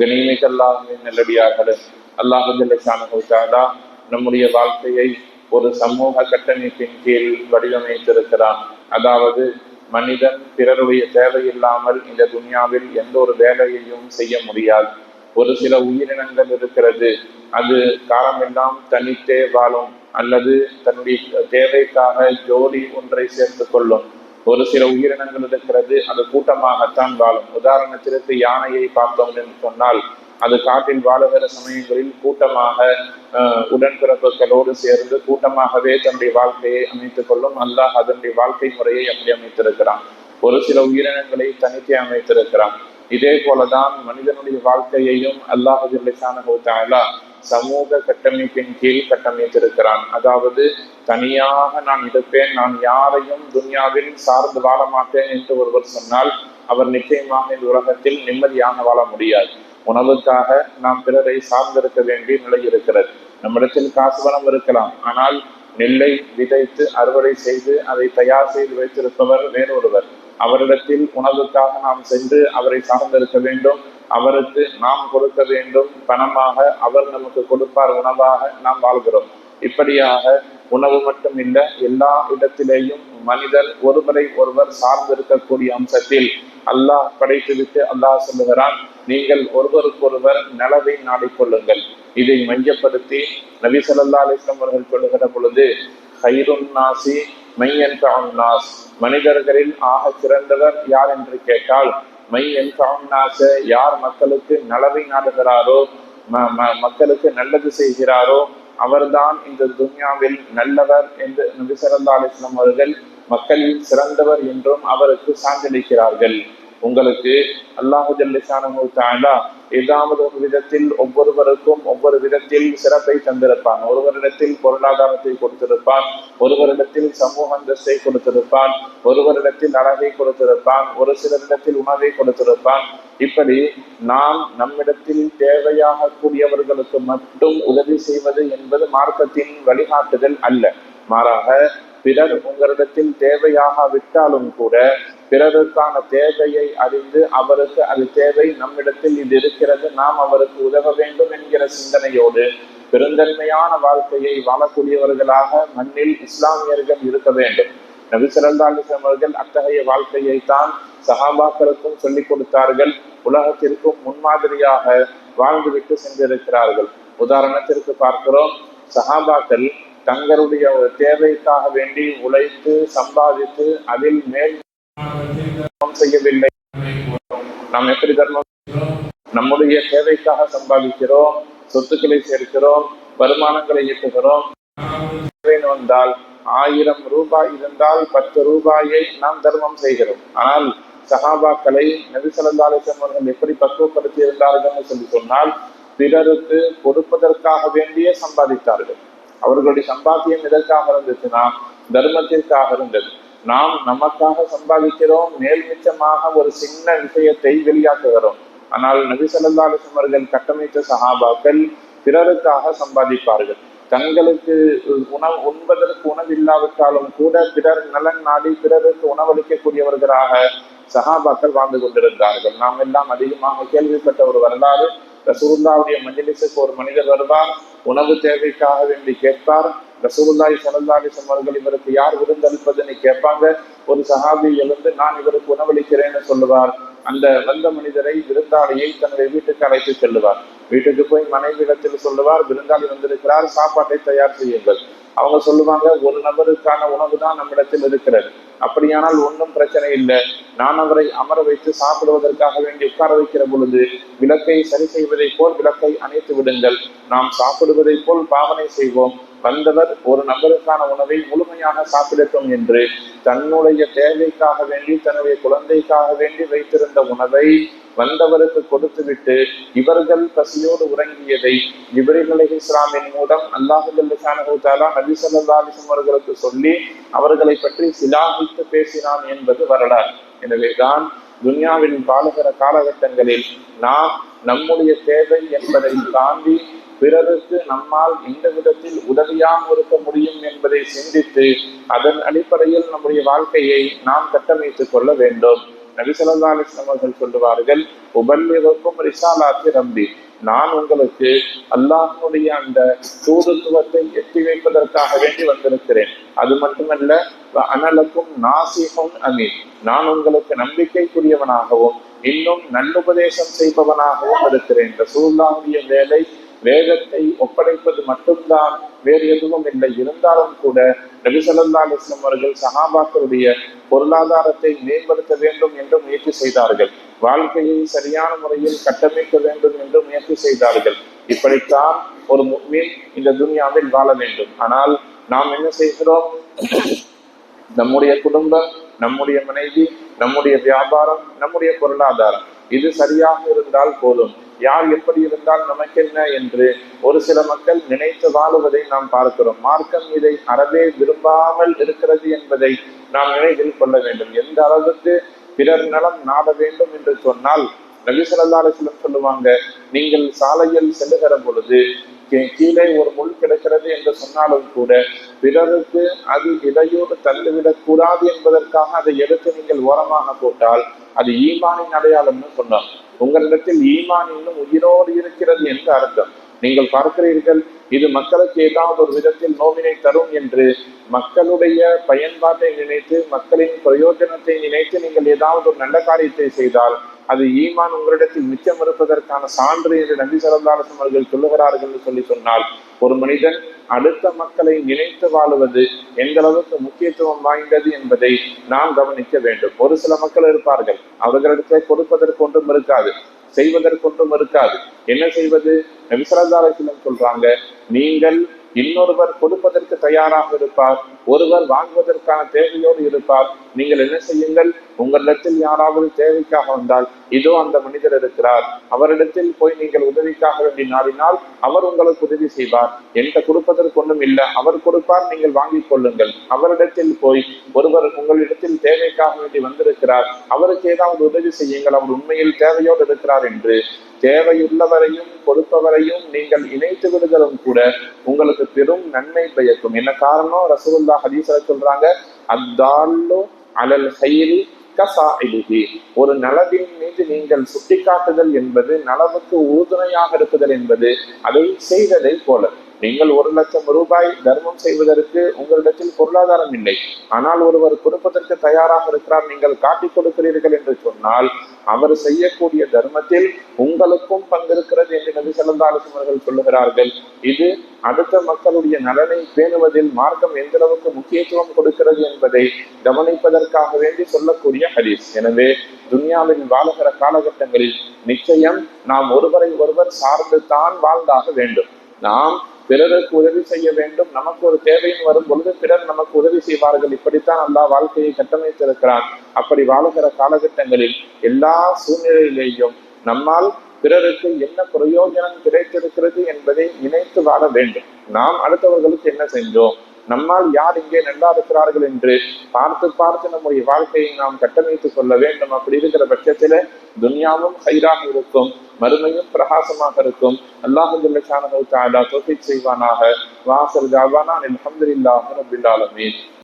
கனிமிக்கல்லாஹுவின் நல்லடியார்களே, அல்லாஹ் ஜல்ல ஷானஹு தஆலா நம்முடைய வாழ்க்கையை ஒரு சமூக கட்டமைப்பின் கீழ் வடிவமைத்திருக்கிறான். அதாவது மனிதன் பிறருடைய தேவையில்லாமல் இந்த துன்யாவில் எந்த ஒரு வேலையையும் செய்ய முடியாது. ஒரு சில உயிரினங்கள் இருக்கிறது, அது காலமெல்லாம் தனித்தே வாழும் அல்லது தன்னுடைய தேவைக்காக ஜோடி ஒன்றை சேர்த்து கொள்ளும். ஒரு சில உயிரினங்கள் இருக்கிறது, அது கூட்டமாகத்தான் வாழும். உதாரணத்திற்கு யானையை பார்த்தோம் என்று சொன்னால், அது காட்டில் வாழுகிற சமயங்களில் கூட்டமாக உடன்பிறப்புகளோடு சேர்ந்து கூட்டமாகவே தன்னுடைய வாழ்க்கையை அமைத்துக் கொள்ளும். அல்லாஹ் அதனுடைய வாழ்க்கை முறையை அப்படி அமைத்திருக்கிறான். ஒரு சில உயிரினங்களை தனித்தே அமைத்திருக்கிறான். இதே போலதான் மனிதனுடைய வாழ்க்கையையும் அல்லாஹ் ஜல்ல ஷானஹு தஆலா சமூக கட்டமைப்பின் கீழ் கட்டமைத்திருக்கிறான். அதாவது தனியாக நான் இருப்பேன், நான் யாரையும் துன்யாவில் சார்ந்து வாழ மாட்டேன் என்று ஒருவர் சொன்னால் அவர் நிச்சயமாக இந்த உலகத்தில் நிம்மதியாக வாழ முடியாது. உணவுக்காக நாம் பிறரை சார்ந்திருக்க வேண்டிய நிலை இருக்கிறது. நம்மிடத்தில் காசு பணம் இருக்கலாம், ஆனால் நெல்லை விதைத்து அறுவடை செய்து அதை தயார் செய்து வைத்திருப்பவர் வேறொருவர். அவரிடத்தில் உணவுக்காக நாம் சென்று அவரை சார்ந்திருக்க வேண்டும். அவருக்கு நாம் கொடுக்க வேண்டும் பணமாக, அவர் நமக்கு கொடுப்பார் உணவாக நாம் வாழ்கிறோம். இப்படியாக உணவு மட்டும் இல்லை, எல்லா இடத்திலேயும் மனிதர் ஒருவரை ஒருவர் சார்ந்திருக்கக்கூடிய அம்சத்தில் அல்லாஹ் படைத்துவிட்டு அல்லாஹ் சொல்லுகிறான், நீங்கள் ஒருவருக்கொருவர் நலவை நாடிக்கொள்ளுங்கள். இதை மையப்படுத்தி நபி ஸல்லல்லாஹு அலைஹி வஸல்லம் அவர்கள் சொல்லுகிற பொழுது, ஹைருன் நாசி மையன்ஃபஉன் நாஸ், மனிதர்களில் ஆக சிறந்தவர் யார் என்று கேட்டால் மையன்ஃபஉன் நாஸ, யார் மக்களுக்கு நலவை நாடுகிறாரோ, மக்களுக்கு நல்லது செய்கிறாரோ அவர்தான் இந்த துன்யாவில் நல்லவர் என்று நபி ஸல்லல்லாஹு அலைஹி வஸல்லம் அவர்கள் மக்களில் சிறந்தவர் என்றும் அவருக்கு சான்றளிக்கிறார்கள். உங்களுக்கு அல்லாஹ் ஜல்ல ஷானஹு தஆலா ஏதாவது ஒரு விதத்தில் ஒவ்வொருவருக்கும் ஒவ்வொரு விதத்தில் சிறப்பை தந்திருப்பான். ஒருவரிடத்தில் பொருளாதாரத்தை கொடுத்திருப்பான், ஒருவரிடத்தில் சமூக அந்தஸ்தை கொடுத்திருப்பான், ஒருவரிடத்தில் அழகை கொடுத்திருப்பான், ஒரு சிலரிடத்தில் உணவை கொடுத்திருப்பான். இப்படி நாம் நம்மிடத்தில் தேவையாக கூடியவர்களுக்கு மட்டும் உதவி செய்வது என்பது மார்க்கத்தின் வழிகாட்டுதல் அல்ல. மாறாக பிறர் உங்களிடத்தில் தேவையாக விட்டாலும் கூட பிறருக்கான தேவையை அறிந்து அவருக்கு அது தேவை, நம்மிடத்தில் இது இருக்கிறது, நாம் அவருக்கு உதவ வேண்டும் என்கிற சிந்தனையோடு பெருந்தன்மையான வாழ்க்கையை வாழக்கூடியவர்களாக மண்ணில் இஸ்லாமியர்கள் இருக்க வேண்டும். நபி ஸல்லல்லாஹு அலைஹி வஸல்லம் அவர்கள் அத்தகைய வாழ்க்கையை தான் சஹாபாக்களுக்கும் சொல்லிக் கொடுத்தார்கள், உலகத்திற்கும் முன்மாதிரியாக வாழ்ந்துவிட்டு சென்றிருக்கிறார்கள். உதாரணத்திற்கு பார்க்கிறோம், சஹாபாக்கள் தங்களுடைய தேவைக்காக வேண்டி உழைத்து சம்பாதித்து அதில் மேல் செய்யவில்லை. நாம் எப்படி தர்மம்? நம்முடைய தேவைக்காக சம்பாதிக்கிறோம், சொத்துக்களை சேர்க்கிறோம், வருமானங்களை ஈட்டுகிறோம். வந்தால் 1000 ரூபாய் இருந்தால் 10 ரூபாயை நாம் தர்மம் செய்கிறோம். ஆனால் சஹாபாக்களை நபி ஸல்லல்லாஹு அலைஹி வஸல்லம் அவர்கள் எப்படி பக்குவப்படுத்தி இருந்தார்கள் சொல்லி சொன்னால், பிறருக்கு கொடுப்பதற்காக வேண்டியே சம்பாதித்தார்கள். அவர்களுடைய சம்பாத்தியம் எதற்காக இருந்துச்சுன்னா தர்மத்திற்காக இருந்தது. நாம் நமக்காக சம்பாதிக்கிறோம், மேல் மிச்சமாக ஒரு சின்ன விஷயத்தை வெளியாக்குகிறோம். ஆனால் நபி ஸல்லல்லாஹு அலைஹி வஸல்லம் அவர்கள் கட்டமைத்த சஹாபாக்கள் பிறருக்காக சம்பாதிப்பார்கள். தங்களுக்கு உண்பதற்கு உணவில்லாவிட்டாலும் கூட பிறர் நலன் நாடி பிறருக்கு உணவளிக்கக்கூடியவர்களாக சஹாபாக்கள் வாழ்ந்து கொண்டிருந்தார்கள். நாம் எல்லாம் அதிகமாக கேள்விப்பட்ட ஒரு வரலாறு, ரசூலுல்லாஹ்வுடைய மஜ்லிஸுக்கு ஒரு மனிதர் வருவார், உணவு தேவைக்காக வேண்டி கேட்பார். ரசூலுல்லாஹி ஸல்லல்லாஹு அலைஹி வஸல்லம் அவர்கள் இவருக்கு யார் விருந்தளிப்பதுன்னு கேட்பாங்க. ஒரு சஹாபி எழுந்து நான் இவருக்கு உணவளிக்கிறேன்னு சொல்லுவார். அந்த வந்த மனிதரை விருந்தாளியை தன்னுடைய வீட்டுக்கு அழைத்து செல்லுவார். வீட்டுக்கு போய் மனைவியிடத்தில் சொல்லுவார், விருந்தாளி வந்திருக்கிறார், சாப்பாட்டை தயார் செய்யுங்கள். அவங்க சொல்லுவாங்க, ஒரு நபருக்கான உணவு தான் நம்மிடத்தில் இருக்கிறது, அப்படியானால் ஒன்றும் பிரச்சனை இல்லை, நான் அவரை அமர வைத்து சாப்பிடுவதற்காக வேண்டி உட்கார வைக்கிற பொழுது விளக்கை சரி செய்வதை போல் விளக்கை அணைத்து விடுங்கள், நாம் சாப்பிடுவதை போல் பாவனை செய்வோம், வந்தவர் ஒரு நபருக்கான உணவை முழுமையாக சாப்பிடட்டும் என்று தன்னுடைய தேவைக்காக வேண்டி தன்னுடைய குழந்தைக்காக வேண்டி வைத்திருந்த உணவை வந்தவருக்கு கொடுத்துவிட்டு இவர்கள் பசியோடு உறங்கியதை ஜிப்ரீல் அலைஹிஸ்ஸலாமின் மூலம் அல்லாஹ் ஜல்ல ஷானஹு தஆலா நபி ஸல்லல்லாஹு அலைஹி வஸல்லம் அவர்களுக்கு சொல்லி அவர்களை பற்றி சிலாகித்து பேசினான் என்பது வரலாறு. எனவேதான் துன்யாவின் வாழுகிற காலகட்டங்களில் நாம் நம்முடைய தேவை என்பதை தாண்டி பிறருக்கு நம்மால் எந்த விதத்தில் உதவியாக இருக்க முடியும் என்பதை சிந்தித்து அதன் அடிப்படையில் நம்முடைய வாழ்க்கையை நாம் கட்டமைத்துக் கொள்ள வேண்டும். நபி ஸல்லல்லாஹு அலைஹி வஸல்லம் அவர்கள் சொல்லுவார்கள், உபல்லிகுக்கும் ரிசாலாத்தி ரப்பி, நான் உங்களுக்கு அல்லாஹ்வுடைய அந்த தூதுத்துவத்தை எட்டி வைப்பதற்காக வேண்டி வந்திருக்கிறேன். அது மட்டுமல்ல, அனலக்கும் நாசிஹுன் அமீன், நான் உங்களுக்கு நம்பிக்கைக்குரியவனாகவும் இன்னும் நல்லுபதேசம் செய்பவனாகவும் இருக்கிறேன். ரசூலுல்லாஹ்வுடைய வேலை வேதத்தை ஒப்படைப்பது மட்டும்தான், வேறு எதுவும் இல்லை. இருந்தாலும் கூட நபி ஸல்லல்லாஹு அலைஹி வஸல்லம் அவர்கள் சஹாபாக்களுடைய பொருளாதாரத்தை மேம்படுத்த வேண்டும் என்று முயற்சி செய்தார்கள். வாழ்க்கையை சரியான முறையில் கட்டமைக்க வேண்டும் என்று முயற்சி செய்தார்கள். இப்படித்தான் ஒரு முஃமின் இந்த துன்யாவில் வாழ வேண்டும். ஆனால் நாம் என்ன செய்கிறோம்? நம்முடைய குடும்பம், நம்முடைய மனைவி, நம்முடைய வியாபாரம், நம்முடைய பொருளாதாரம் இது சரியாக இருந்தால் போதும், யார் எப்படி இருந்தால் நமக்கென்ன என்று ஒரு சில மக்கள் நினைத்து வாழுவதை நாம் பார்க்கிறோம். மார்க்கம் இதை அறவே விரும்பாமல் இருக்கிறது என்பதை நாம் நினைவில் கொள்ள வேண்டும். எந்த அளவுக்கு பிறர் நலம் நாட வேண்டும் என்று சொன்னால், நபி ஸல்லல்லாஹு அலைஹி வஸல்லம் சொல்லுவாங்க, நீங்கள் சாலையில் செல்லுகிற பொழுது கீழே ஒரு முள் கிடக்கிறது என்று சொன்னாலும் கூட பிறருக்கு அது இடையூறு தந்துவிடக் கூடாது என்பதற்காக அதை எடுத்து நீங்கள் ஓரமாக போட்டால் அது ஈமானின் அடையாளம்னு சொன்னார். உங்களிடத்தில் ஈமான் இன்னும் உயிரோடு இருக்கிறது என்று அர்த்தம். நீங்கள் பார்க்கிறீர்கள், இது மக்களுக்கு ஏதாவது ஒரு விதத்தில் நோவினை தரும் என்று மக்களுடைய பயன்பாட்டை நினைத்து, மக்களின் பிரயோஜனத்தை நினைத்து நீங்கள் ஏதாவது ஒரு நல்ல காரியத்தை செய்தால் அது ஈமான் உங்களிடத்தில் மிச்சம் இருப்பதற்கான சான்று என்று நபி ஸல்லல்லாஹு அலைஹி வஸல்லம் அவர்கள் சொல்லுகிறார்கள் என்று சொன்னால், ஒரு மனிதன் அடுத்த மக்களை நினைத்து வாழுவது எந்த அளவுக்கு முக்கியத்துவம் வாய்ந்தது என்பதை நாம் கவனிக்க வேண்டும். ஒரு சில மக்கள் இருப்பார்கள், அவர்களிடத்தை கொடுப்பதற்கு ஒன்றும் இருக்காது, செய்வதற்கொன்றும் இருக்காது. என்ன செய்வது? நபி ஸல்லல்லாஹு அலைஹி வஸல்லம் சொல்றாங்க, நீங்கள் இன்னொருவர் கொடுப்பதற்கு தயாராக இருப்பார், ஒருவர் வாங்குவதற்கான தேவையோடு இருப்பார். நீங்கள் என்ன செய்யுங்கள்? உங்களிடத்தில் யாராவது தேவைக்காக வந்தால், இதோ அந்த மனிதர் இருக்கிறார், அவரிடத்தில் போய் நீங்கள் உதவிக்காக வேண்டி நாடினால் அவர் உங்களுக்கு உதவி செய்வார். என்கிட்ட கொடுப்பதற்கு ஒன்றும் இல்லை, அவர் கொடுப்பார், நீங்கள் வாங்கிக் கொள்ளுங்கள். அவரிடத்தில் போய் ஒருவர் உங்களிடத்தில் தேவைக்காக வேண்டி வந்திருக்கிறார், அவருக்கு ஏதாவது உதவி செய்யுங்கள், அவர் உண்மையில் தேவையோடு இருக்கிறார் என்று தேவையுள்ளவரையும் கொடுப்பவரையும் நீங்கள் இணைத்து விடுதலும் கூட உங்களுக்கு பெரும் நன்மை பயக்கும். என்ன காரணம்? ரசூலுல்லாஹ் ஹதீஸ்ல சொல்றாங்க, அத்தால்லு அலல் கைரி கசாஇலிஹி, ஒரு நலவின் மீது நீங்கள் சுட்டிக்காட்டுதல் என்பது நலவுக்கு உறுதுணையாக இருப்பதல் என்பது அதை செய்வதை போல. நீங்கள் 1,00,000 ரூபாய் தர்மம் செய்வதற்கு உங்களிடத்தில் பொருளாதாரம் இல்லை, ஆனால் ஒருவர் கொடுப்பதற்கு தயாராக இருக்கிறார், நீங்கள் காட்டிக் கொடுக்கிறீர்கள் என்று சொன்னால் அவர் செய்யக்கூடிய தர்மத்தில் உங்களுக்கும் பங்கிருக்கிறது என்று நபி ஸல்லல்லாஹு அலைஹி வஸல்லம் அவர்கள் சொல்லுகிறார்கள். இது அடுத்த மக்களுடைய நலனை பேணுவதில் மார்க்கம் எந்த அளவுக்கு முக்கியத்துவம் கொடுக்கிறது என்பதை கவனிப்பதற்காக வேண்டி சொல்லக்கூடிய ஹதீஸ். எனவே துன்யாவில் வாழுகிற காலகட்டங்களில் நிச்சயம் நாம் ஒருவரை ஒருவர் சார்ந்து தான் வாழ்ந்தாக வேண்டும். நாம் பிறருக்கு உதவி செய்ய வேண்டும். நமக்கு ஒரு தேவைன்னு வரும் பொழுது பிறர் நமக்கு உதவி செய்வார்கள். இப்படித்தான் அல்லாஹ் வாழ்க்கையை கட்டமைத்திருக்கிறான். அப்படி வாழுகிற காலகட்டங்களில் எல்லா சூழ்நிலையிலேயும் நம்மால் பிறருக்கு என்ன பிரயோஜனம் கிடைத்திருக்கிறது என்பதை நினைத்து வாழ வேண்டும். நாம் அடுத்தவர்களுக்கு என்ன செஞ்சோம், நம்மால் யார் இங்கே நல்லா இருக்கிறார்கள் என்று பார்த்து பார்த்து நம்முடைய வாழ்க்கையை நாம் கட்டமைத்துக் கொள்ள வேண்டும். அப்படி இருக்கிற பட்சத்தில துன்யாவும் ஹைராக இருக்கும், மறுமையும் பிரகாசமாக இருக்கும். அல்லாஹ் ஜல்ல ஷானஹு வ தஆலா தௌஃபீக் செய்வானாக. வாஹிர் தஅவானா அல்ஹம்துலில்லாஹி ரப்பில் ஆலமீன்.